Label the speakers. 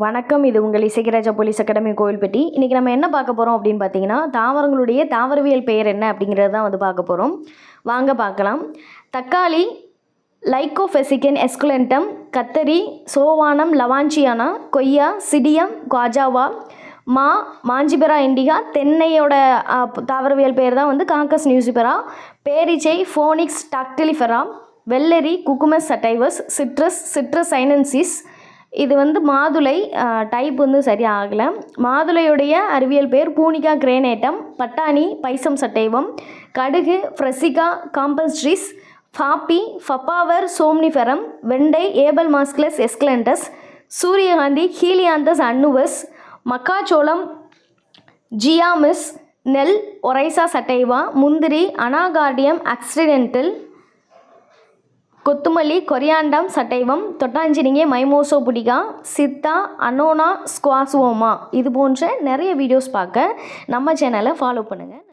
Speaker 1: வணக்கம். இது உங்கள் இசைக்கராஜா போலீஸ் அகாடமி கோவில்பட்டி. இன்றைக்கி நம்ம என்ன பார்க்க போகிறோம் அப்படின்னு பார்த்தீங்கன்னா, தாவரங்களுடைய தாவரவியல் பெயர் என்ன அப்படிங்கிறது தான் பார்க்க போகிறோம். வாங்க பார்க்கலாம். தக்காளி லைக்கோஃபெசிகன் எஸ்குலென்டம், கத்தரி சோவானம் லவாஞ்சியானா, கொய்யா சிடியம் குவாஜாவா, மாஞ்சிபெரா இண்டிகா, தென்னையோட தாவரவியல் பெயர் தான் காக்கஸ் நியூசிபெரா, பேரிச்சை ஃபோனிக்ஸ் டாக்டிலிஃபெரா, வெள்ளரி குக்குமஸ் சட்டைவஸ், சிட்ரஸ் சைனன்சிஸ். இது மாதுளை டைப் சரியாக ஆகலை. மாதுளையுடைய அறிவியல் பேர் பூனிகா கிரேனேட்டம், பட்டாணி பைசம் சட்டைவம், கடுகு ஃப்ரெசிகா காம்பஸ்ட்ரிஸ், பாப்பி ஃபப்பாவர் சோம்னிஃபெரம், வெண்டை ஏபல் மாஸ்குலஸ் எஸ்குலெண்டஸ், சூரியகாந்தி ஹீலியாந்தஸ் அன்னுவஸ், மக்காச்சோளம் ஜியாமிஸ், நெல் ஒரைசா சட்டைவா, முந்திரி அனாகார்டியம் ஆக்சிடென்டல், கொத்துமல்லி கொரியாண்டம் சட்டைவம், தொட்டாஞ்சினிங்க மைமோசோ புடிகா, சித்தா அனோனா ஸ்குவாசுவோமா. இது போன்ற நிறைய வீடியோஸ் பார்க்க நம்ம சேனலை ஃபாலோ பண்ணுங்கள்.